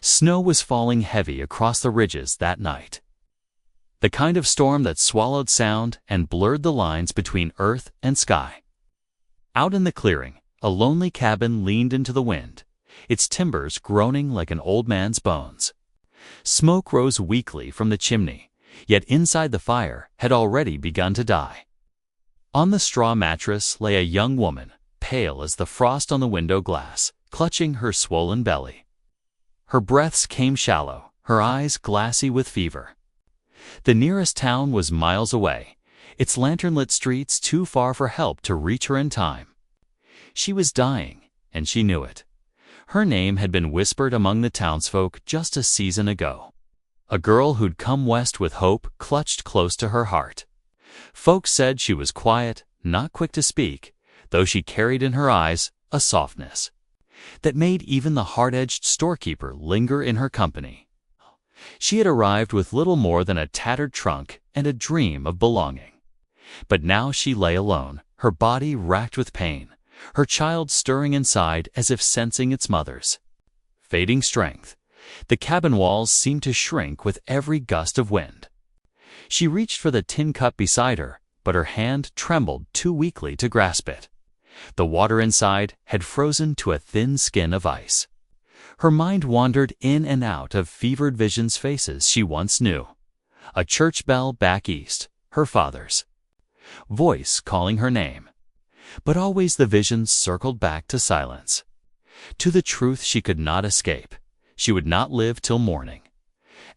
Snow was falling heavy across the ridges that night. The kind of storm that swallowed sound and blurred the lines between earth and sky. Out in the clearing, a lonely cabin leaned into the wind, its timbers groaning like an old man's bones. Smoke rose weakly from the chimney, yet inside the fire had already begun to die. On the straw mattress lay a young woman, pale as the frost on the window glass, clutching her swollen belly. Her breaths came shallow, her eyes glassy with fever. The nearest town was miles away, its lantern-lit streets too far for help to reach her in time. She was dying, and she knew it. Her name had been whispered among the townsfolk just a season ago. A girl who'd come west with hope clutched close to her heart. Folks said she was quiet, not quick to speak, though she carried in her eyes a softness that made even the hard-edged storekeeper linger in her company. She had arrived with little more than a tattered trunk and a dream of belonging. But now she lay alone, her body racked with pain, her child stirring inside as if sensing its mother's fading strength. The cabin walls seemed to shrink with every gust of wind. She reached for the tin cup beside her, but her hand trembled too weakly to grasp it. The water inside had frozen to a thin skin of ice. Her mind wandered in and out of fevered visions, faces she once knew. A church bell back east, her father's voice calling her name. But always the visions circled back to silence, to the truth she could not escape. She would not live till morning.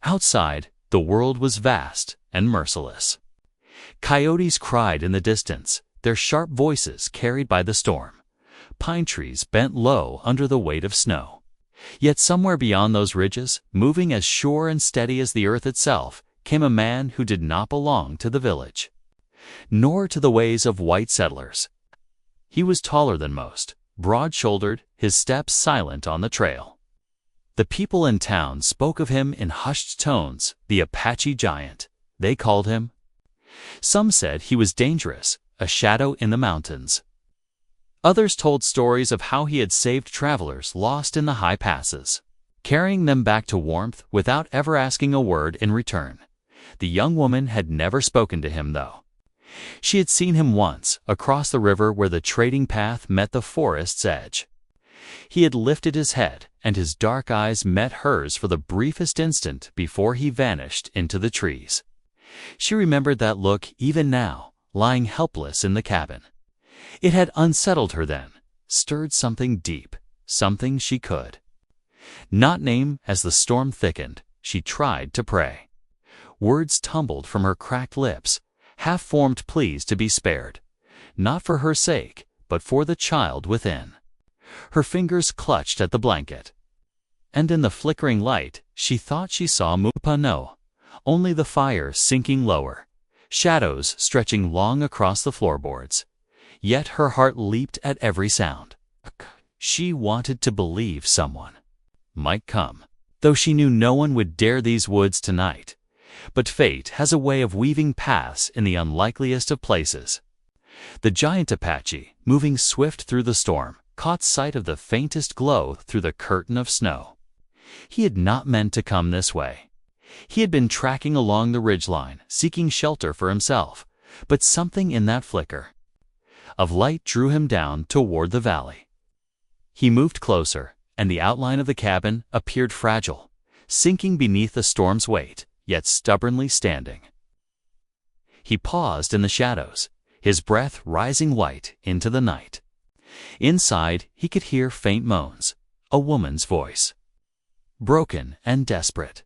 Outside, the world was vast and merciless. Coyotes cried in the distance, their sharp voices carried by the storm. Pine trees bent low under the weight of snow. Yet somewhere beyond those ridges, moving as sure and steady as the earth itself, came a man who did not belong to the village, nor to the ways of white settlers. He was taller than most, broad-shouldered, his steps silent on the trail. The people in town spoke of him in hushed tones, the Apache giant, they called him. Some said he was dangerous, a shadow in the mountains. Others told stories of how he had saved travelers lost in the high passes, carrying them back to warmth without ever asking a word in return. The young woman had never spoken to him, though. She had seen him once, across the river where the trading path met the forest's edge. He had lifted his head, and his dark eyes met hers for the briefest instant before he vanished into the trees. She remembered that look even now, lying helpless in the cabin. It had unsettled her then, stirred something deep, something she could not name. As the storm thickened, she tried to pray. Words tumbled from her cracked lips, half-formed pleas to be spared, not for her sake, but for the child within. Her fingers clutched at the blanket, and in the flickering light, she thought she saw Mupano, only the fire sinking lower, shadows stretching long across the floorboards. Yet her heart leaped at every sound. She wanted to believe someone might come, though she knew no one would dare these woods tonight. But fate has a way of weaving paths in the unlikeliest of places. The giant Apache, moving swift through the storm, caught sight of the faintest glow through the curtain of snow. He had not meant to come this way. He had been tracking along the ridgeline, seeking shelter for himself, but something in that flicker of light drew him down toward the valley. He moved closer, and the outline of the cabin appeared fragile, sinking beneath the storm's weight, yet stubbornly standing. He paused in the shadows, his breath rising white into the night. Inside, he could hear faint moans, a woman's voice, broken and desperate.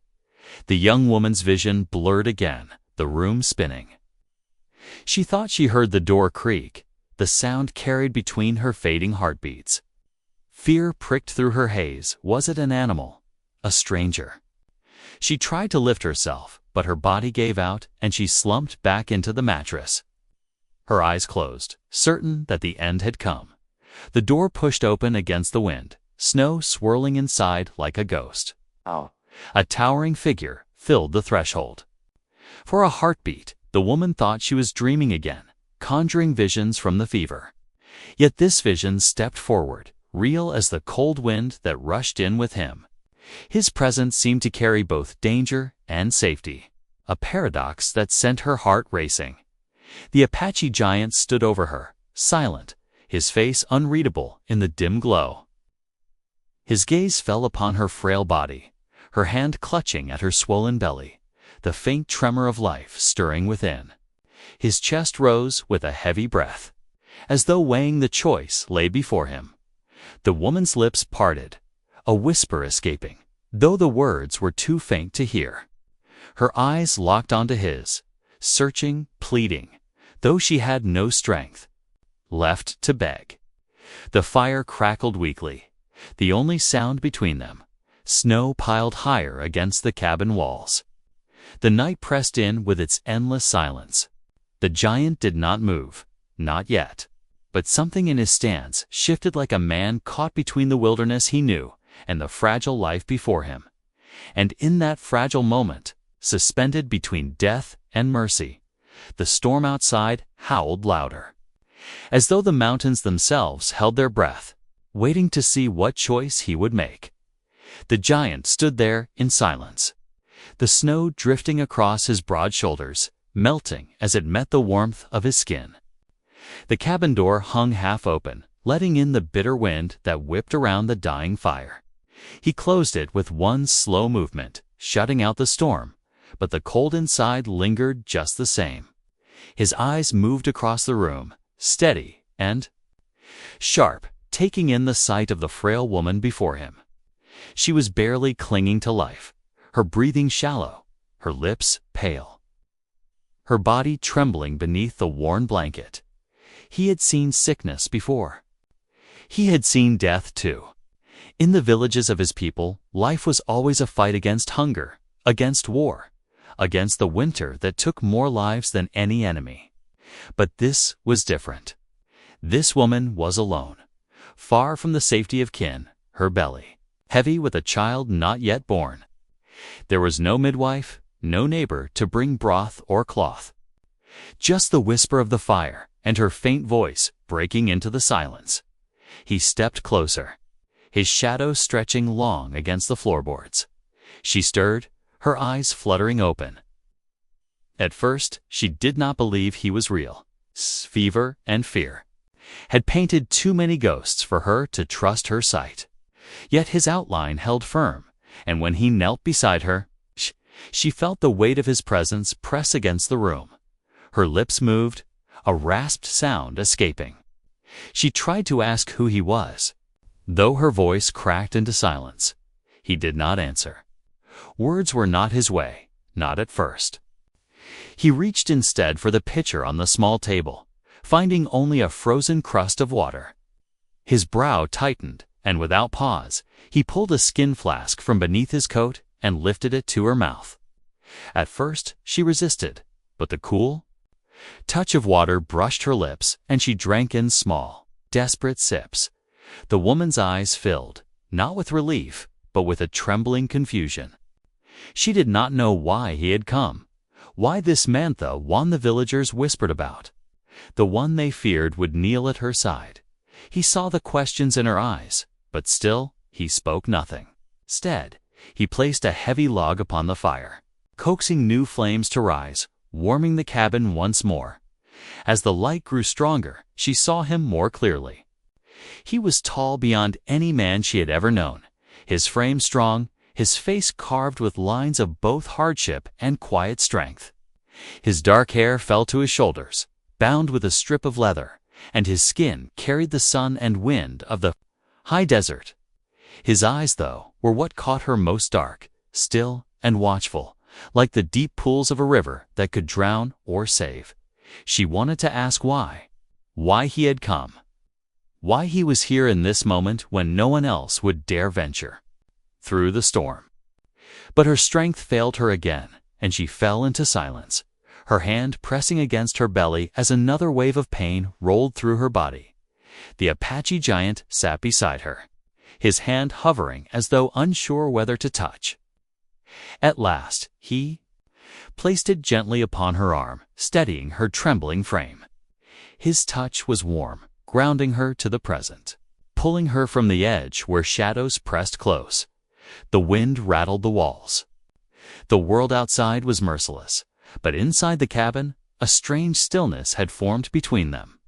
The young woman's vision blurred again, the room spinning. She thought she heard the door creak, the sound carried between her fading heartbeats. Fear pricked through her haze. Was it an animal? A stranger? She tried to lift herself, but her body gave out and she slumped back into the mattress. Her eyes closed, certain that the end had come. The door pushed open against the wind, snow swirling inside like a ghost. A towering figure filled the threshold. For a heartbeat, the woman thought she was dreaming again, conjuring visions from the fever. Yet this vision stepped forward, real as the cold wind that rushed in with him. His presence seemed to carry both danger and safety, a paradox that sent her heart racing. The Apache giant stood over her, silent, his face unreadable in the dim glow. His gaze fell upon her frail body, her hand clutching at her swollen belly, the faint tremor of life stirring within. His chest rose with a heavy breath, as though weighing the choice lay before him. The woman's lips parted, a whisper escaping, though the words were too faint to hear. Her eyes locked onto his, searching, pleading, though she had no strength left to beg. The fire crackled weakly, the only sound between them, snow piled higher against the cabin walls. The night pressed in with its endless silence. The giant did not move, not yet, but something in his stance shifted like a man caught between the wilderness he knew and the fragile life before him. And in that fragile moment, suspended between death and mercy, the storm outside howled louder, as though the mountains themselves held their breath, waiting to see what choice he would make. The giant stood there in silence, the snow drifting across his broad shoulders, melting as it met the warmth of his skin. The cabin door hung half open, letting in the bitter wind that whipped around the dying fire. He closed it with one slow movement, shutting out the storm, but the cold inside lingered just the same. His eyes moved across the room, steady and sharp, taking in the sight of the frail woman before him. She was barely clinging to life, her breathing shallow, her lips pale, her body trembling beneath the worn blanket. He had seen sickness before. He had seen death too. In the villages of his people, life was always a fight against hunger, against war, against the winter that took more lives than any enemy. But this was different. This woman was alone, far from the safety of kin, her belly heavy with a child not yet born. There was no midwife, no neighbor to bring broth or cloth. Just the whisper of the fire and her faint voice breaking into the silence. He stepped closer, his shadow stretching long against the floorboards. She stirred, her eyes fluttering open. At first, she did not believe he was real. Fever and fear had painted too many ghosts for her to trust her sight. Yet his outline held firm, and when he knelt beside her, she felt the weight of his presence press against the room. Her lips moved, a rasped sound escaping. She tried to ask who he was, though her voice cracked into silence. He did not answer. Words were not his way, not at first. He reached instead for the pitcher on the small table, finding only a frozen crust of water. His brow tightened, and without pause, he pulled a skin flask from beneath his coat and lifted it to her mouth. At first, she resisted, but the cool touch of water brushed her lips, and she drank in small, desperate sips. The woman's eyes filled, not with relief, but with a trembling confusion. She did not know why he had come, why this man the one the villagers whispered about, the one they feared would kneel at her side. He saw the questions in her eyes, but still he spoke nothing. Instead, he placed a heavy log upon the fire, coaxing new flames to rise, warming the cabin once more. As the light grew stronger, she saw him more clearly. He was tall beyond any man she had ever known, his frame strong, his face carved with lines of both hardship and quiet strength. His dark hair fell to his shoulders, bound with a strip of leather, and his skin carried the sun and wind of the high desert. His eyes, though, were what caught her most, dark, still, and watchful, like the deep pools of a river that could drown or save. She wanted to ask why he had come, why he was here in this moment when no one else would dare venture through the storm. But her strength failed her again, and she fell into silence, her hand pressing against her belly as another wave of pain rolled through her body. The Apache giant sat beside her, his hand hovering as though unsure whether to touch. At last, he placed it gently upon her arm, steadying her trembling frame. His touch was warm, grounding her to the present, pulling her from the edge where shadows pressed close. The wind rattled the walls. The world outside was merciless, but inside the cabin, a strange stillness had formed between them.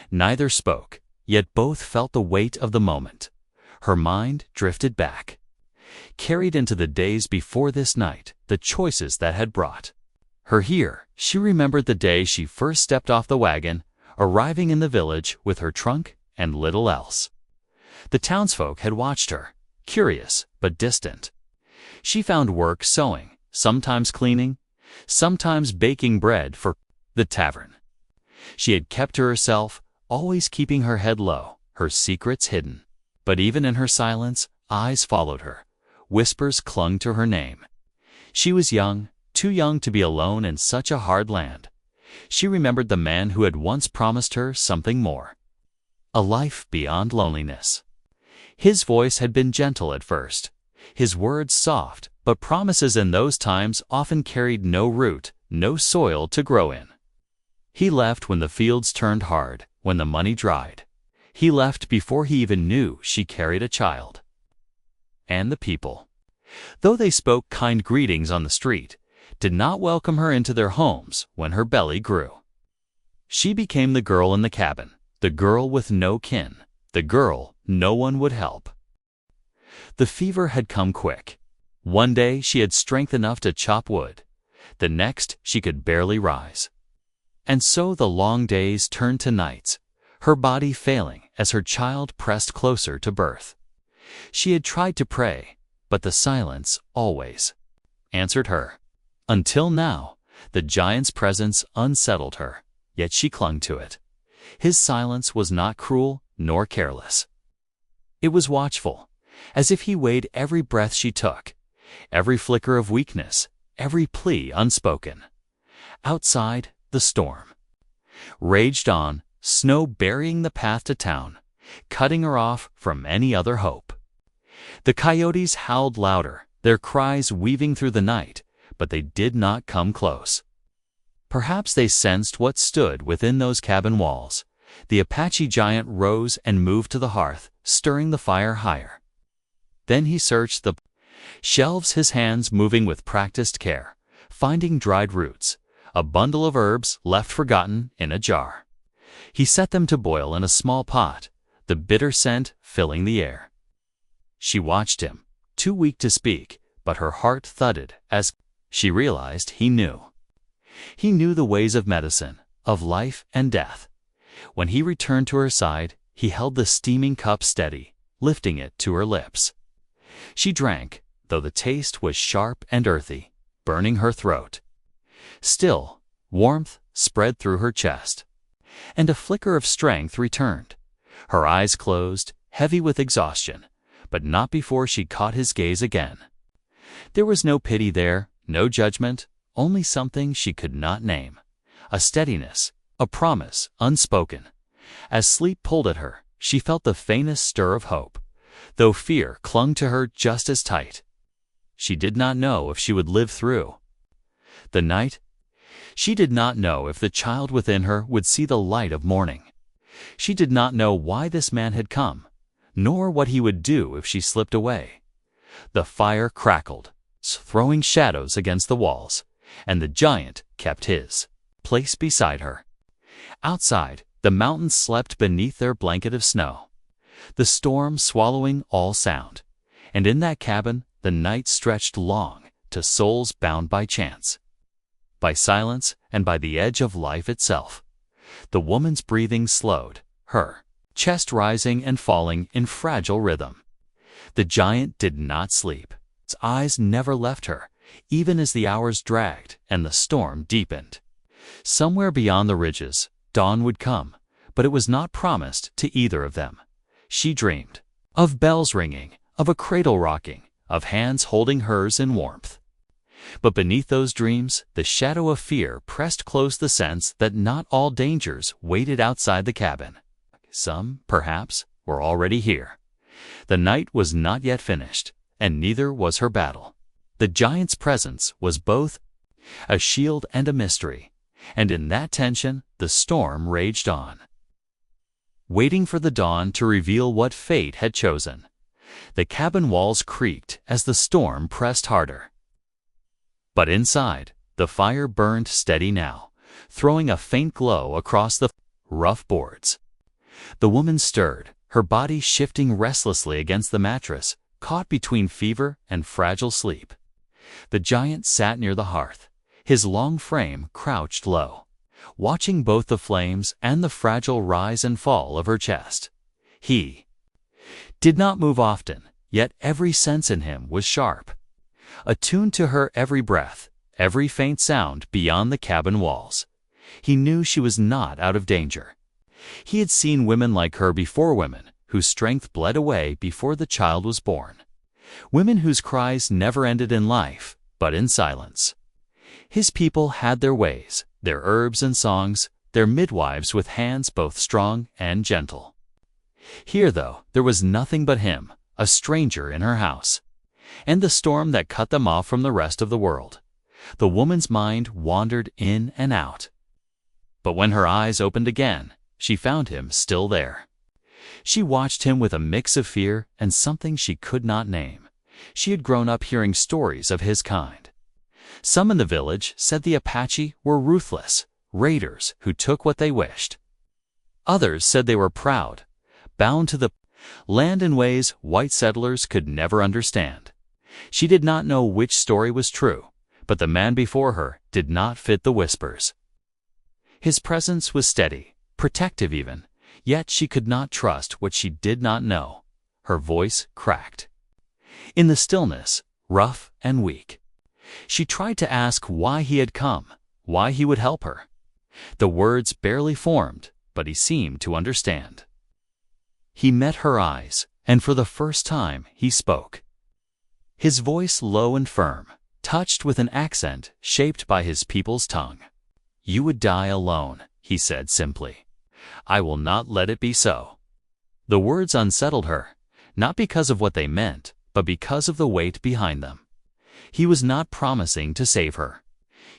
Neither spoke, yet both felt the weight of the moment. Her mind drifted back, carried into the days before this night, the choices that had brought her here. She remembered the day she first stepped off the wagon, arriving in the village with her trunk and little else. The townsfolk had watched her, curious but distant. She found work sewing, sometimes cleaning, sometimes baking bread for the tavern. She had kept to herself, always keeping her head low, her secrets hidden. But even in her silence, eyes followed her. Whispers clung to her name. She was young, too young to be alone in such a hard land. She remembered the man who had once promised her something more. A life beyond loneliness. His voice had been gentle at first, his words soft, but promises in those times often carried no root, no soil to grow in. He left when the fields turned hard, when the money dried. He left before he even knew she carried a child. And the people, though they spoke kind greetings on the street, did not welcome her into their homes when her belly grew. She became the girl in the cabin, the girl with no kin, the girl no one would help. The fever had come quick. One day she had strength enough to chop wood. The next she could barely rise. And so the long days turned to nights, her body failing as her child pressed closer to birth. She had tried to pray, but the silence always answered her. Until now, the giant's presence unsettled her, yet she clung to it. His silence was not cruel nor careless. It was watchful, as if he weighed every breath she took, every flicker of weakness, every plea unspoken. Outside, the storm raged on, snow burying the path to town, cutting her off from any other hope. The coyotes howled louder, their cries weaving through the night, but they did not come close. Perhaps they sensed what stood within those cabin walls. The Apache giant rose and moved to the hearth, stirring the fire higher. Then he searched the shelves, his hands moving with practiced care, finding dried roots, a bundle of herbs left forgotten in a jar. He set them to boil in a small pot, the bitter scent filling the air. She watched him, too weak to speak, but her heart thudded as she realized he knew. He knew the ways of medicine, of life and death. When he returned to her side, he held the steaming cup steady, lifting it to her lips. She drank, though the taste was sharp and earthy, burning her throat. Still, warmth spread through her chest, and a flicker of strength returned. Her eyes closed, heavy with exhaustion, but not before she caught his gaze again. There was no pity there, no judgment, only something she could not name. A steadiness, a promise unspoken. As sleep pulled at her, she felt the faintest stir of hope, though fear clung to her just as tight. She did not know if she would live through the night. She did not know if the child within her would see the light of morning. She did not know why this man had come, nor what he would do if she slipped away. The fire crackled, throwing shadows against the walls, and the giant kept his place beside her. Outside, the mountains slept beneath their blanket of snow, the storm swallowing all sound, and in that cabin the night stretched long to souls bound by chance, by silence, and by the edge of life itself. The woman's breathing slowed, her chest rising and falling in fragile rhythm. The giant did not sleep. His eyes never left her, even as the hours dragged and the storm deepened. Somewhere beyond the ridges, dawn would come, but it was not promised to either of them. She dreamed of bells ringing, of a cradle rocking, of hands holding hers in warmth. But beneath those dreams, the shadow of fear pressed close, the sense that not all dangers waited outside the cabin. Some, perhaps, were already here. The night was not yet finished, and neither was her battle. The giant's presence was both a shield and a mystery, and in that tension the storm raged on, waiting for the dawn to reveal what fate had chosen. The cabin walls creaked as the storm pressed harder. But inside, the fire burned steady now, throwing a faint glow across the rough boards. The woman stirred, her body shifting restlessly against the mattress, caught between fever and fragile sleep. The giant sat near the hearth, his long frame crouched low, watching both the flames and the fragile rise and fall of her chest. He did not move often, yet every sense in him was sharp, attuned to her every breath, every faint sound beyond the cabin walls. He knew she was not out of danger. He had seen women like her before, women whose strength bled away before the child was born, women whose cries never ended in life, but in silence. His people had their ways, their herbs and songs, their midwives with hands both strong and gentle. Here, though, there was nothing but him, a stranger in her house, and the storm that cut them off from the rest of the world. The woman's mind wandered in and out. But when her eyes opened again, she found him still there. She watched him with a mix of fear and something she could not name. She had grown up hearing stories of his kind. Some in the village said the Apache were ruthless, raiders who took what they wished. Others said they were proud, bound to the land in ways white settlers could never understand. She did not know which story was true, but the man before her did not fit the whispers. His presence was steady, protective even, yet she could not trust what she did not know. Her voice cracked. In the stillness, rough and weak, she tried to ask why he had come, why he would help her. The words barely formed, but he seemed to understand. He met her eyes, and for the first time he spoke. His voice low and firm, touched with an accent shaped by his people's tongue. "You would die alone," he said simply. "I will not let it be so." The words unsettled her, not because of what they meant, but because of the weight behind them. He was not promising to save her.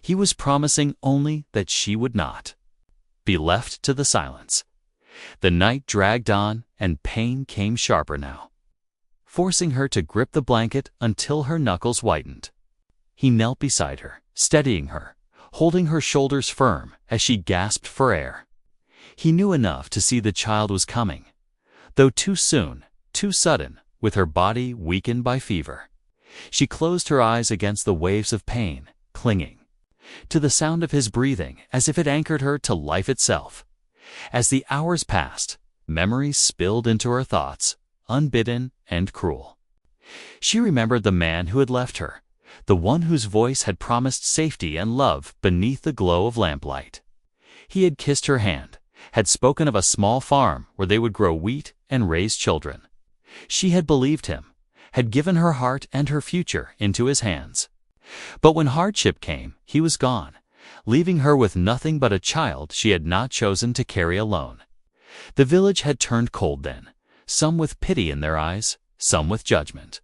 He was promising only that she would not be left to the silence. The night dragged on, and pain came sharper now, forcing her to grip the blanket until her knuckles whitened. He knelt beside her, steadying her, holding her shoulders firm as she gasped for air. He knew enough to see the child was coming, though too soon, too sudden, with her body weakened by fever. She closed her eyes against the waves of pain, clinging to the sound of his breathing as if it anchored her to life itself. As the hours passed, memories spilled into her thoughts, unbidden and cruel. She remembered the man who had left her, the one whose voice had promised safety and love beneath the glow of lamplight. He had kissed her hand, had spoken of a small farm where they would grow wheat and raise children. She had believed him, had given her heart and her future into his hands. But when hardship came, he was gone, leaving her with nothing but a child she had not chosen to carry alone. The village had turned cold then, some with pity in their eyes, some with judgment.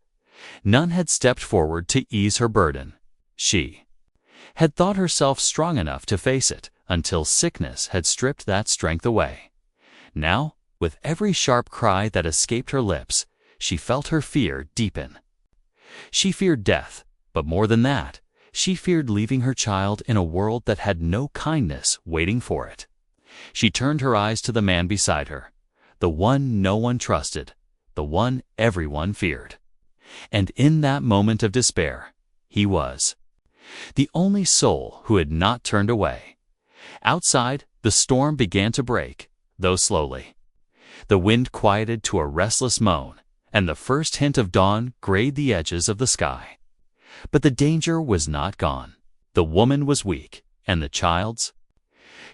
None had stepped forward to ease her burden. She had thought herself strong enough to face it until sickness had stripped that strength away. Now, with every sharp cry that escaped her lips, she felt her fear deepen. She feared death, but more than that, she feared leaving her child in a world that had no kindness waiting for it. She turned her eyes to the man beside her, the one no one trusted, the one everyone feared. And in that moment of despair, he was the only soul who had not turned away. Outside, the storm began to break, though slowly. The wind quieted to a restless moan, and the first hint of dawn grayed the edges of the sky. But the danger was not gone. The woman was weak, and the child's.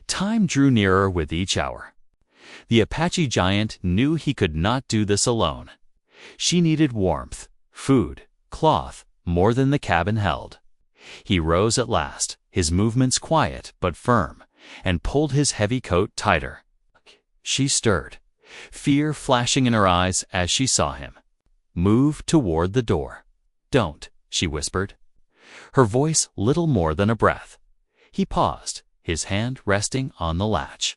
Time drew nearer with each hour. The Apache giant knew he could not do this alone. She needed warmth, food, cloth, more than the cabin held. He rose at last, his movements quiet but firm, and pulled his heavy coat tighter. She stirred, fear flashing in her eyes as she saw him. "Move toward the door." "Don't," she whispered, her voice little more than a breath. He paused, his hand resting on the latch.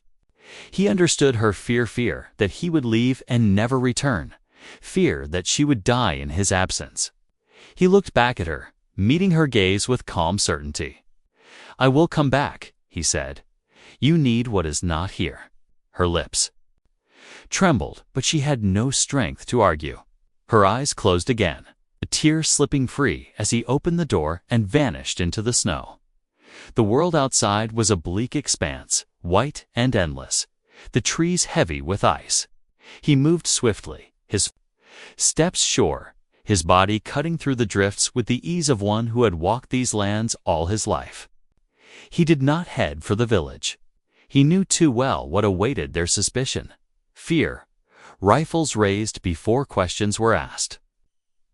He understood her fear that he would leave and never return, fear that she would die in his absence. He looked back at her, meeting her gaze with calm certainty. "I will come back," he said. "You need what is not here." Her lips trembled, but she had no strength to argue. Her eyes closed again, a tear slipping free as he opened the door and vanished into the snow. The world outside was a bleak expanse, white and endless, the trees heavy with ice. He moved swiftly, his steps sure, his body cutting through the drifts with the ease of one who had walked these lands all his life. He did not head for the village. He knew too well what awaited their suspicion. Fear, rifles raised before questions were asked.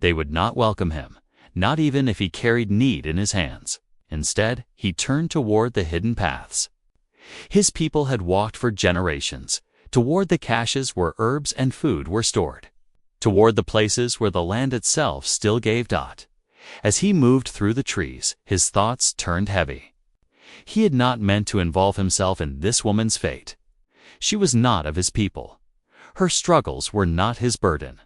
They would not welcome him, not even if he carried need in his hands. Instead, he turned toward the hidden paths. His people had walked for generations, toward the caches where herbs and food were stored, toward the places where the land itself still gave dot. As he moved through the trees, his thoughts turned heavy. He had not meant to involve himself in this woman's fate. She was not of his people. Her struggles were not his burden.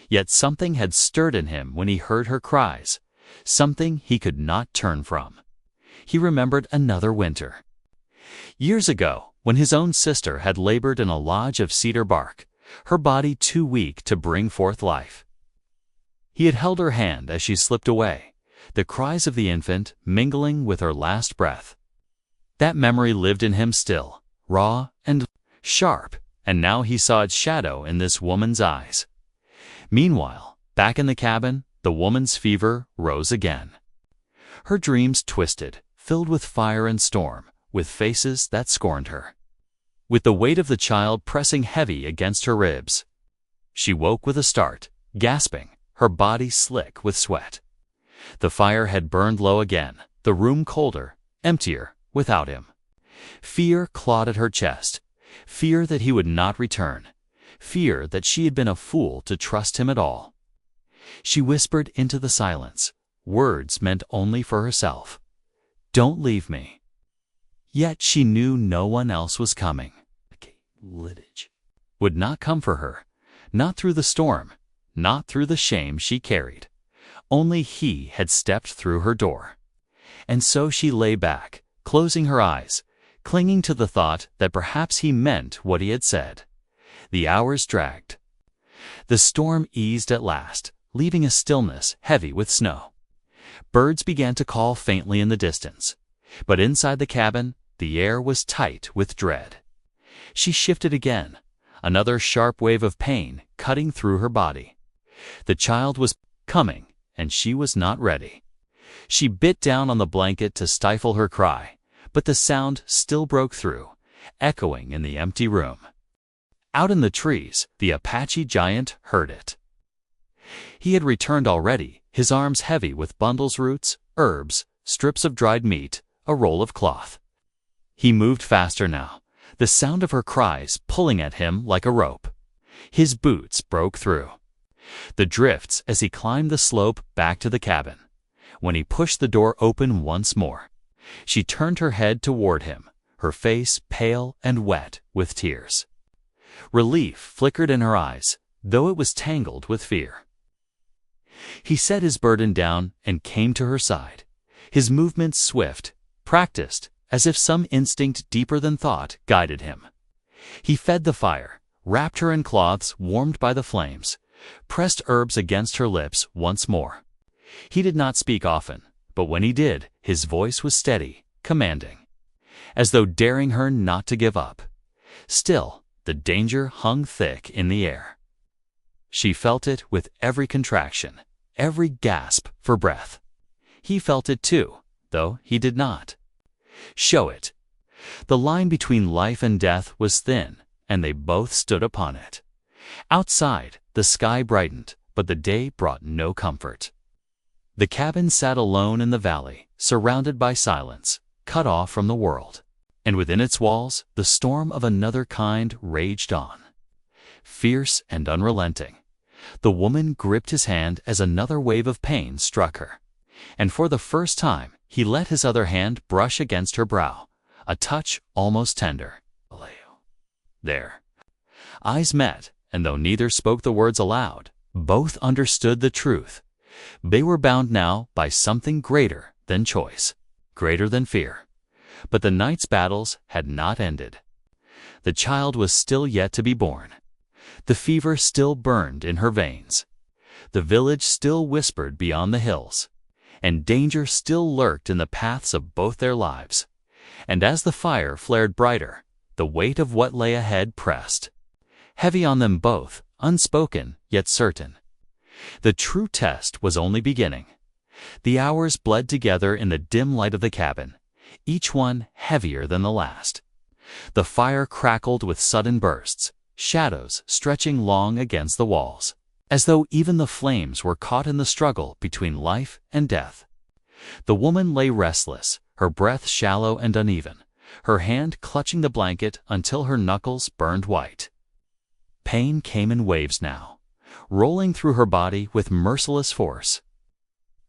Yet something had stirred in him when he heard her cries, something he could not turn from. He remembered another winter. Years ago, when his own sister had labored in a lodge of cedar bark, her body too weak to bring forth life. He had held her hand as she slipped away, the cries of the infant mingling with her last breath. That memory lived in him still, raw and sharp, and now he saw its shadow in this woman's eyes. Meanwhile, back in the cabin, the woman's fever rose again. Her dreams twisted, filled with fire and storm, with faces that scorned her. With the weight of the child pressing heavy against her ribs, she woke with a start, gasping, her body slick with sweat. The fire had burned low again, the room colder, emptier, without him. Fear clawed at her chest, fear that he would not return, fear that she had been a fool to trust him at all. She whispered into the silence, words meant only for herself. "Don't leave me." Yet she knew no one else was coming. Would not come for her, not through the storm, not through the shame she carried. Only he had stepped through her door. And so she lay back, closing her eyes, clinging to the thought that perhaps he meant what he had said. The hours dragged. The storm eased at last, leaving a stillness heavy with snow. Birds began to call faintly in the distance, but inside the cabin, the air was tight with dread. She shifted again, another sharp wave of pain cutting through her body. The child was coming, and she was not ready. She bit down on the blanket to stifle her cry, but the sound still broke through, echoing in the empty room. Out in the trees, the Apache giant heard it. He had returned already, his arms heavy with bundles, roots, herbs, strips of dried meat, a roll of cloth. He moved faster now, the sound of her cries pulling at him like a rope. His boots broke through the drifts as he climbed the slope back to the cabin. When he pushed the door open once more, she turned her head toward him, her face pale and wet with tears. Relief flickered in her eyes, though it was tangled with fear. He set his burden down and came to her side, his movements swift, practiced, as if some instinct deeper than thought guided him. He fed the fire, wrapped her in cloths warmed by the flames, pressed herbs against her lips once more. He did not speak often, but when he did, his voice was steady, commanding, as though daring her not to give up. Still, the danger hung thick in the air. She felt it with every contraction, every gasp for breath. He felt it too, though he did not show it. The line between life and death was thin, and they both stood upon it. Outside, the sky brightened, but the day brought no comfort. The cabin sat alone in the valley, surrounded by silence, cut off from the world. And within its walls, the storm of another kind raged on. Fierce and unrelenting, the woman gripped his hand as another wave of pain struck her. And for the first time, he let his other hand brush against her brow, a touch almost tender. There. Eyes met, and though neither spoke the words aloud, both understood the truth. They were bound now by something greater than choice, greater than fear. But the night's battles had not ended. The child was still yet to be born. The fever still burned in her veins. The village still whispered beyond the hills, and danger still lurked in the paths of both their lives. And as the fire flared brighter, the weight of what lay ahead pressed, heavy on them both, unspoken yet certain. The true test was only beginning. The hours bled together in the dim light of the cabin, each one heavier than the last. The fire crackled with sudden bursts, shadows stretching long against the walls, as though even the flames were caught in the struggle between life and death. The woman lay restless, her breath shallow and uneven, her hand clutching the blanket until her knuckles burned white. Pain came in waves now, rolling through her body with merciless force.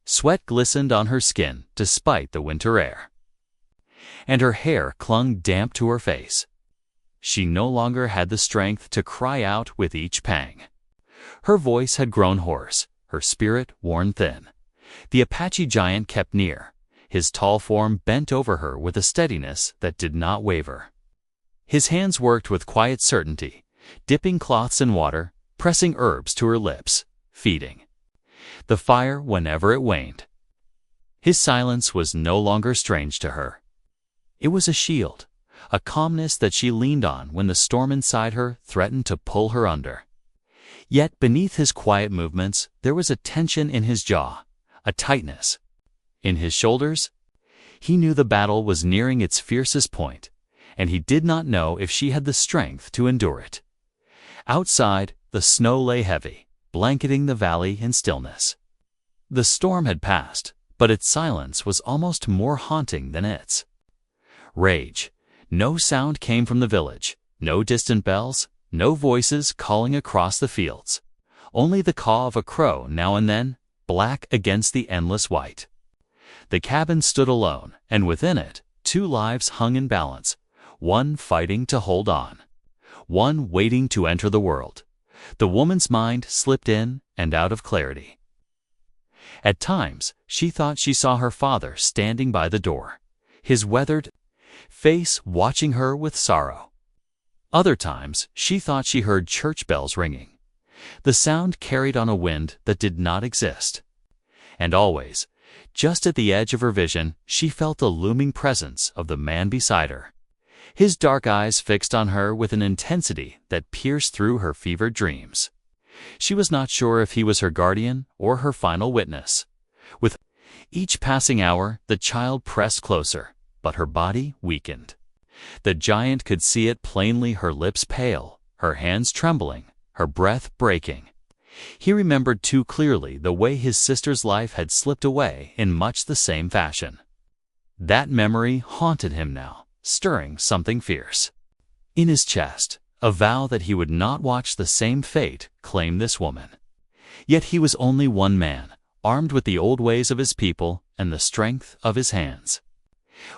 Sweat glistened on her skin despite the winter air, and her hair clung damp to her face. She no longer had the strength to cry out with each pang. Her voice had grown hoarse, her spirit worn thin. The Apache giant kept near, his tall form bent over her with a steadiness that did not waver. His hands worked with quiet certainty, dipping cloths in water, pressing herbs to her lips, feeding the fire whenever it waned. His silence was no longer strange to her. It was a shield, a calmness that she leaned on when the storm inside her threatened to pull her under. Yet beneath his quiet movements, there was a tension in his jaw, a tightness in his shoulders. He knew the battle was nearing its fiercest point, and he did not know if she had the strength to endure it. Outside, the snow lay heavy, blanketing the valley in stillness. The storm had passed, but its silence was almost more haunting than its rage. No sound came from the village, no distant bells, no voices calling across the fields. Only the caw of a crow now and then, black against the endless white. The cabin stood alone, and within it, two lives hung in balance, one fighting to hold on, one waiting to enter the world. The woman's mind slipped in and out of clarity. At times, she thought she saw her father standing by the door, his weathered face watching her with sorrow. Other times, she thought she heard church bells ringing. The sound carried on a wind that did not exist. And always, just at the edge of her vision, she felt the looming presence of the man beside her, his dark eyes fixed on her with an intensity that pierced through her fevered dreams. She was not sure if he was her guardian or her final witness. With each passing hour, the child pressed closer, but her body weakened. The giant could see it plainly, her lips pale, her hands trembling, her breath breaking. He remembered too clearly the way his sister's life had slipped away in much the same fashion. That memory haunted him now, stirring something fierce in his chest, a vow that he would not watch the same fate claim this woman. Yet he was only one man, armed with the old ways of his people and the strength of his hands.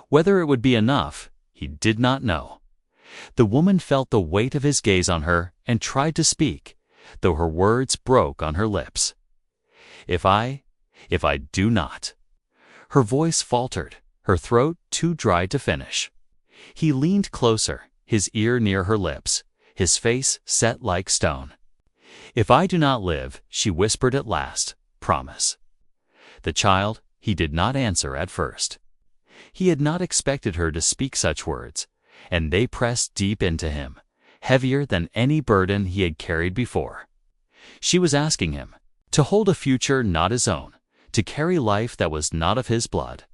Whether it would be enough, he did not know. The woman felt the weight of his gaze on her and tried to speak, though her words broke on her lips. If I do not. Her voice faltered, her throat too dry to finish. He leaned closer, his ear near her lips, his face set like stone. If I do not live, she whispered at last, promise. The child, he did not answer at first. He had not expected her to speak such words, and they pressed deep into him, heavier than any burden he had carried before. She was asking him to hold a future not his own, to carry life that was not of his blood.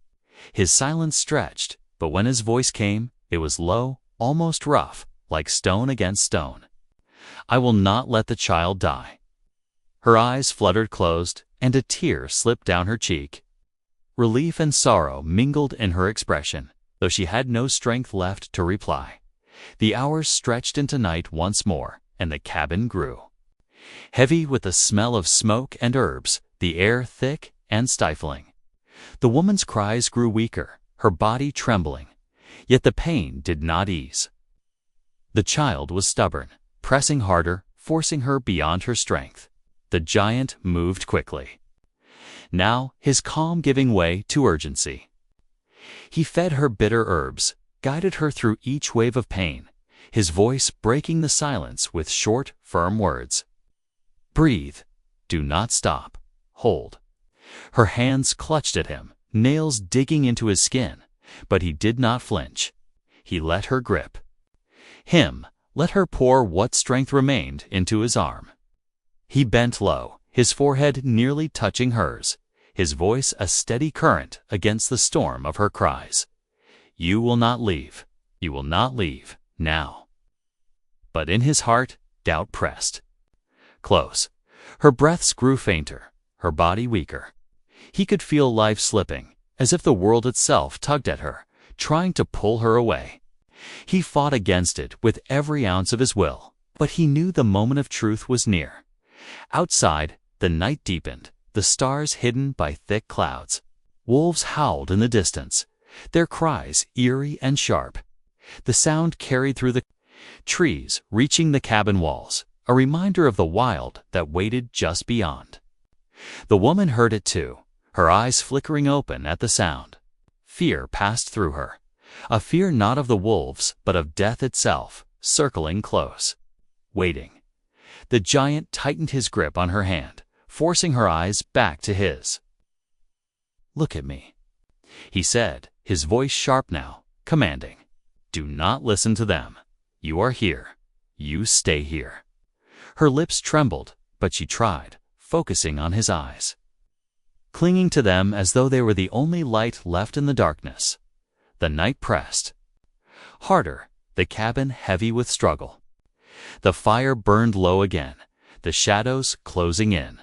His silence stretched, but when his voice came, it was low, almost rough, like stone against stone. I will not let the child die. Her eyes fluttered closed, and a tear slipped down her cheek. Relief and sorrow mingled in her expression, though she had no strength left to reply. The hours stretched into night once more, and the cabin grew heavy with the smell of smoke and herbs, the air thick and stifling. The woman's cries grew weaker, her body trembling, yet the pain did not ease. The child was stubborn, pressing harder, forcing her beyond her strength. The giant moved quickly, now his calm giving way to urgency. He fed her bitter herbs, guided her through each wave of pain, his voice breaking the silence with short, firm words. Breathe. Do not stop. Hold. Her hands clutched at him, nails digging into his skin, but he did not flinch. He let her grip him, let her pour what strength remained into his arm. He bent low, his forehead nearly touching hers, his voice a steady current against the storm of her cries. You will not leave. You will not leave, now. But in his heart, doubt pressed. Close. Her breaths grew fainter, her body weaker. He could feel life slipping, as if the world itself tugged at her, trying to pull her away. He fought against it with every ounce of his will, but he knew the moment of truth was near. Outside, the night deepened, the stars hidden by thick clouds. Wolves howled in the distance, their cries eerie and sharp. The sound carried through the trees, reaching the cabin walls, a reminder of the wild that waited just beyond. The woman heard it too, her eyes flickering open at the sound. Fear passed through her, a fear not of the wolves but of death itself, circling close. Waiting. The giant tightened his grip on her hand, forcing her eyes back to his. Look at me, he said, his voice sharp now, commanding. Do not listen to them. You are here. You stay here. Her lips trembled, but she tried, focusing on his eyes, clinging to them as though they were the only light left in the darkness. The night pressed. Harder, the cabin heavy with struggle. The fire burned low again, the shadows closing in.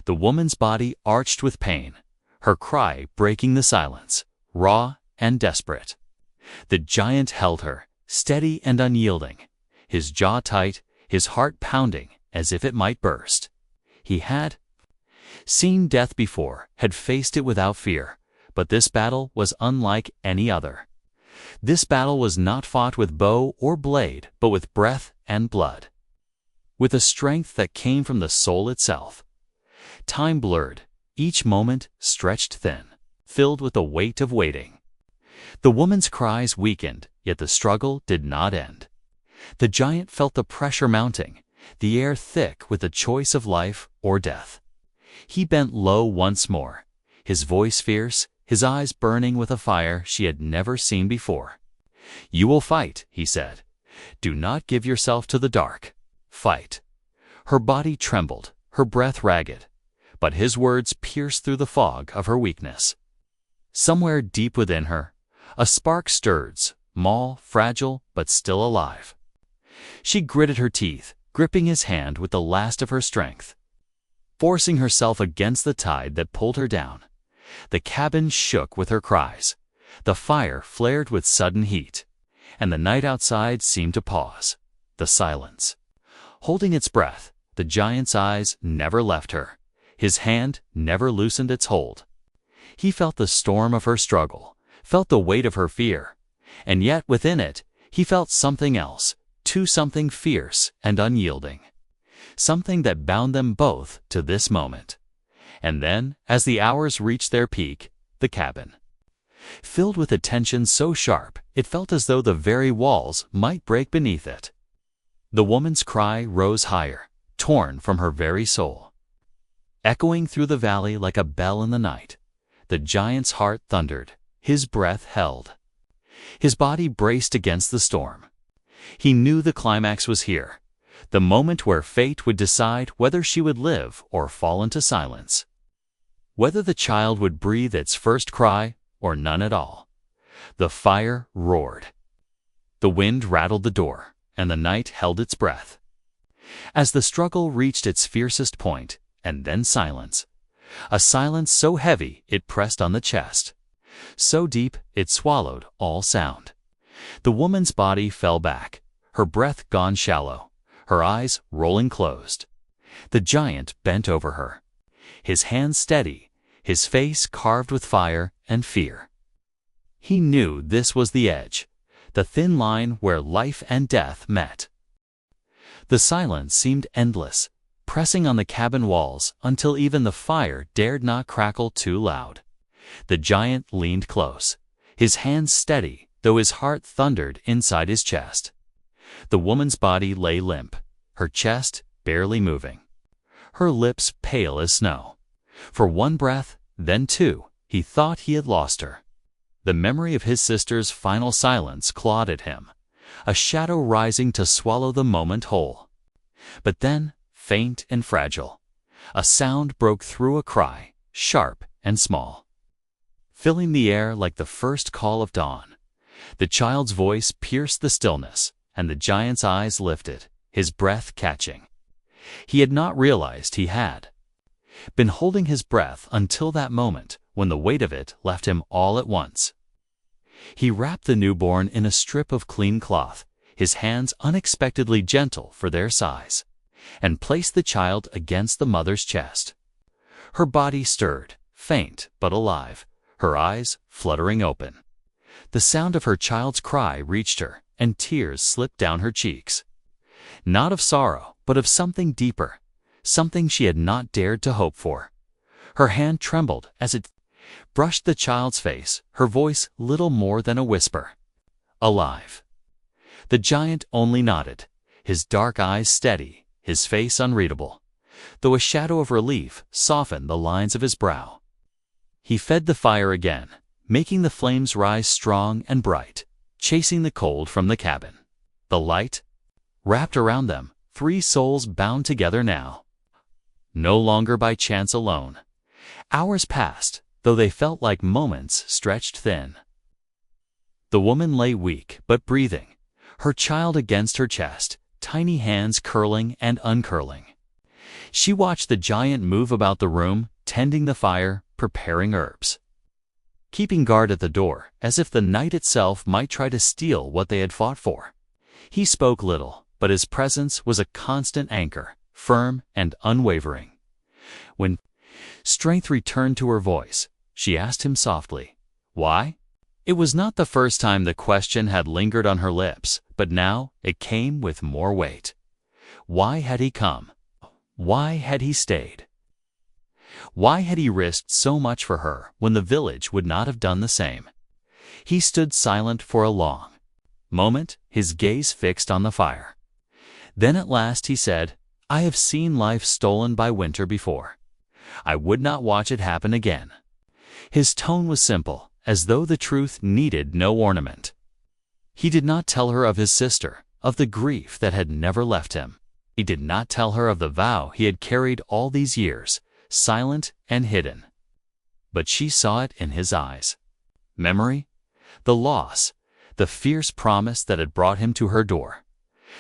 The woman's body arched with pain, her cry breaking the silence, raw and desperate. The giant held her, steady and unyielding, his jaw tight, his heart pounding as if it might burst. He had seen death before, had faced it without fear, but this battle was unlike any other. This battle was not fought with bow or blade, but with breath and blood, with a strength that came from the soul itself. Time blurred, each moment stretched thin, filled with the weight of waiting. The woman's cries weakened, yet the struggle did not end. The giant felt the pressure mounting, the air thick with the choice of life or death. He bent low once more, his voice fierce, his eyes burning with a fire she had never seen before. You will fight, he said. Do not give yourself to the dark. Fight. Her body trembled, her breath ragged, but his words pierced through the fog of her weakness. Somewhere deep within her, a spark stirred, small, fragile, but still alive. She gritted her teeth, gripping his hand with the last of her strength, forcing herself against the tide that pulled her down. The cabin shook with her cries. The fire flared with sudden heat, and the night outside seemed to pause. The silence. Holding its breath, the giant's eyes never left her. His hand never loosened its hold. He felt the storm of her struggle, felt the weight of her fear, and yet within it, he felt something else, too, something fierce and unyielding, something that bound them both to this moment. And then, as the hours reached their peak, the cabin, filled with a tension so sharp it felt as though the very walls might break beneath it. The woman's cry rose higher, torn from her very soul, echoing through the valley like a bell in the night. The giant's heart thundered, his breath held, his body braced against the storm. He knew the climax was here, the moment where fate would decide whether she would live or fall into silence, whether the child would breathe its first cry or none at all. The fire roared. The wind rattled the door, and the night held its breath. As the struggle reached its fiercest point, and then silence, a silence so heavy it pressed on the chest, so deep it swallowed all sound. The woman's body fell back, her breath gone shallow, her eyes rolling closed. The giant bent over her, his hands steady, his face carved with fire and fear. He knew this was the edge, the thin line where life and death met. The silence seemed endless, pressing on the cabin walls until even the fire dared not crackle too loud. The giant leaned close, his hands steady, though his heart thundered inside his chest. The woman's body lay limp, her chest barely moving, her lips pale as snow. For one breath, then two, he thought he had lost her. The memory of his sister's final silence clawed at him, a shadow rising to swallow the moment whole. But then, faint and fragile, a sound broke through, a cry, sharp and small, filling the air like the first call of dawn. The child's voice pierced the stillness, and the giant's eyes lifted, his breath catching. He had not realized he had been holding his breath until that moment when the weight of it left him all at once. He wrapped the newborn in a strip of clean cloth, his hands unexpectedly gentle for their size, and placed the child against the mother's chest. Her body stirred, faint but alive, her eyes fluttering open. The sound of her child's cry reached her, and tears slipped down her cheeks. Not of sorrow, but of something deeper, something she had not dared to hope for. Her hand trembled as it brushed the child's face, her voice little more than a whisper. Alive. The giant only nodded, his dark eyes steady, his face unreadable, though a shadow of relief softened the lines of his brow. He fed the fire again, making the flames rise strong and bright, chasing the cold from the cabin. The light wrapped around them, three souls bound together now, no longer by chance alone. Hours passed, though they felt like moments stretched thin. The woman lay weak but breathing, her child against her chest, tiny hands curling and uncurling. She watched the giant move about the room, tending the fire, preparing herbs, keeping guard at the door, as if the night itself might try to steal what they had fought for. He spoke little, but his presence was a constant anchor, firm and unwavering. When strength returned to her voice, she asked him softly, "Why?" It was not the first time the question had lingered on her lips, but now it came with more weight. Why had he come? Why had he stayed? Why had he risked so much for her when the village would not have done the same? He stood silent for a long moment, his gaze fixed on the fire. Then at last he said, "I have seen life stolen by winter before. I would not watch it happen again." His tone was simple, as though the truth needed no ornament. He did not tell her of his sister, of the grief that had never left him. He did not tell her of the vow he had carried all these years, silent and hidden. But she saw it in his eyes. Memory, the loss, the fierce promise that had brought him to her door.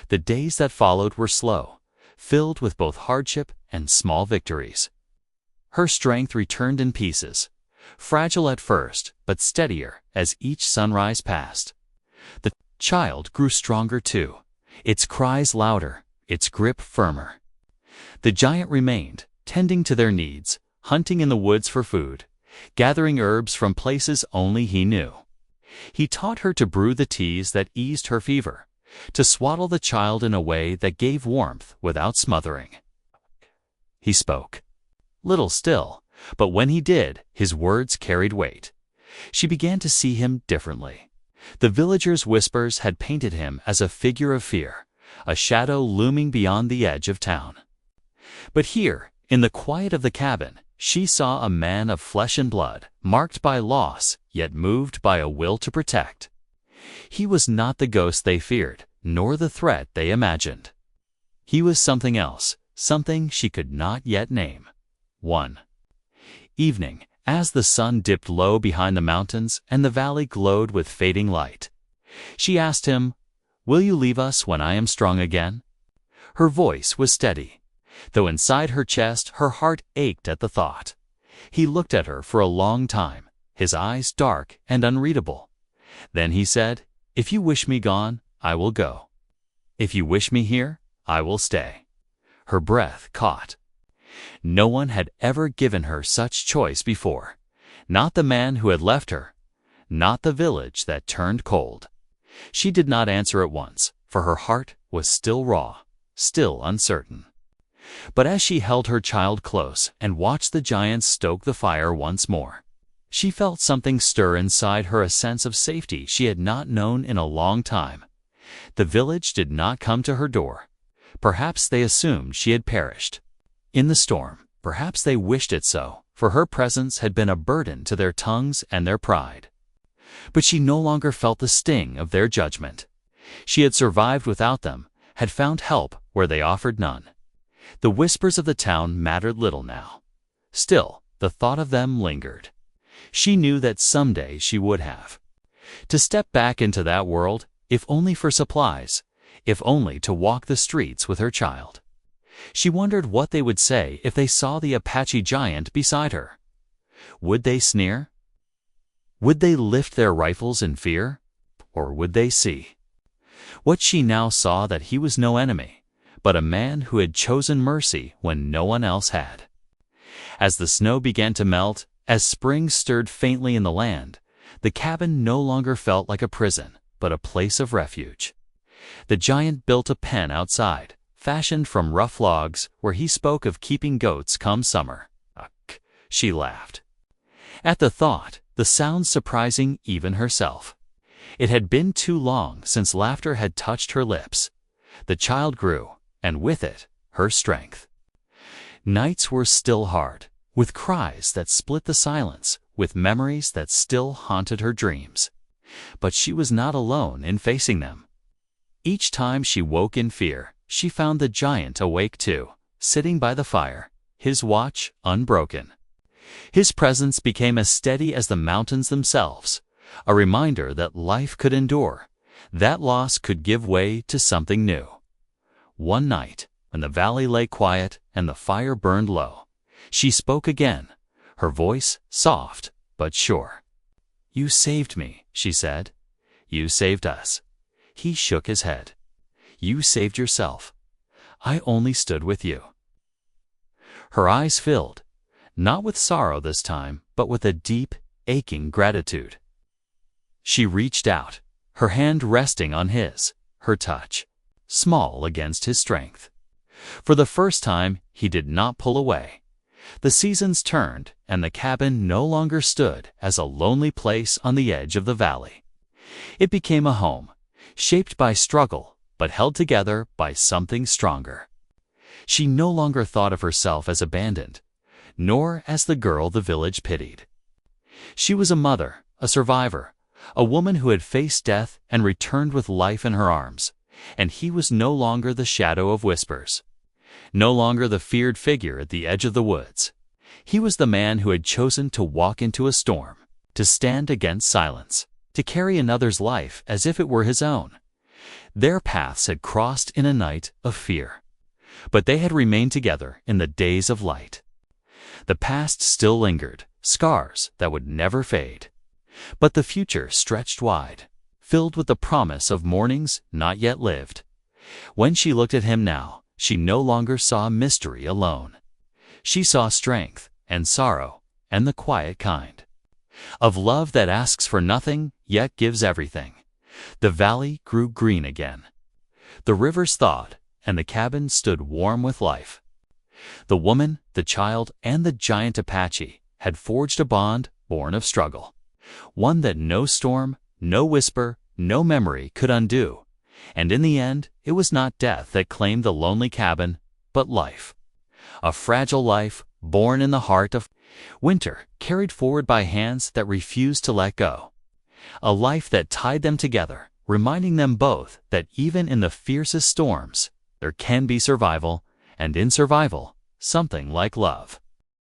The days that followed were slow, filled with both hardship and small victories. Her strength returned in pieces, fragile at first, but steadier as each sunrise passed. The child grew stronger too, its cries louder, its grip firmer. The giant remained, tending to their needs, hunting in the woods for food, gathering herbs from places only he knew. He taught her to brew the teas that eased her fever, to swaddle the child in a way that gave warmth without smothering. He spoke little still, but when he did, his words carried weight. She began to see him differently. The villagers' whispers had painted him as a figure of fear, a shadow looming beyond the edge of town. But here, in the quiet of the cabin, she saw a man of flesh and blood, marked by loss, yet moved by a will to protect. He was not the ghost they feared, nor the threat they imagined. He was something else, something she could not yet name. One evening, as the sun dipped low behind the mountains and the valley glowed with fading light, she asked him, "Will you leave us when I am strong again?" Her voice was steady, though inside her chest her heart ached at the thought. He looked at her for a long time, his eyes dark and unreadable. Then he said, "If you wish me gone, I will go. If you wish me here, I will stay." Her breath caught. No one had ever given her such choice before. Not the man who had left her, not the village that turned cold. She did not answer at once, for her heart was still raw, still uncertain. But as she held her child close and watched the giants stoke the fire once more, she felt something stir inside her, a sense of safety she had not known in a long time. The village did not come to her door. Perhaps they assumed she had perished in the storm. Perhaps they wished it so, for her presence had been a burden to their tongues and their pride. But she no longer felt the sting of their judgment. She had survived without them, had found help where they offered none. The whispers of the town mattered little now. Still, the thought of them lingered. She knew that someday she would have to step back into that world, if only for supplies, if only to walk the streets with her child. She wondered what they would say if they saw the Apache giant beside her. Would they sneer? Would they lift their rifles in fear? Or would they see what she now saw, that he was no enemy, but a man who had chosen mercy when no one else had? As the snow began to melt, as spring stirred faintly in the land, the cabin no longer felt like a prison, but a place of refuge. The giant built a pen outside, fashioned from rough logs, where he spoke of keeping goats come summer. Ugh, she laughed at the thought, the sound surprising even herself. It had been too long since laughter had touched her lips. The child grew, and with it, her strength. Nights were still hard, with cries that split the silence, with memories that still haunted her dreams. But she was not alone in facing them. Each time she woke in fear, she found the giant awake too, sitting by the fire, his watch unbroken. His presence became as steady as the mountains themselves, a reminder that life could endure, that loss could give way to something new. One night, when the valley lay quiet and the fire burned low, she spoke again, her voice soft but sure. "You saved me," she said. "You saved us." He shook his head. "You saved yourself. I only stood with you." Her eyes filled, not with sorrow this time, but with a deep, aching gratitude. She reached out, her hand resting on his, her touch small against his strength. For the first time, he did not pull away. The seasons turned, and the cabin no longer stood as a lonely place on the edge of the valley. It became a home, shaped by struggle, but held together by something stronger. She no longer thought of herself as abandoned, nor as the girl the village pitied. She was a mother, a survivor, a woman who had faced death and returned with life in her arms, and he was no longer the shadow of whispers, no longer the feared figure at the edge of the woods. He was the man who had chosen to walk into a storm, to stand against silence, to carry another's life as if it were his own. Their paths had crossed in a night of fear, but they had remained together in the days of light. The past still lingered, scars that would never fade, but the future stretched wide, filled with the promise of mornings not yet lived. When she looked at him now, she no longer saw mystery alone. She saw strength and sorrow and the quiet kind of love that asks for nothing yet gives everything. The valley grew green again. The rivers thawed, and the cabin stood warm with life. The woman, the child, and the giant Apache had forged a bond born of struggle, one that no storm, no whisper, no memory could undo. And in the end, it was not death that claimed the lonely cabin, but life. A fragile life, born in the heart of winter, carried forward by hands that refused to let go. A life that tied them together, reminding them both that even in the fiercest storms, there can be survival, and in survival, something like love.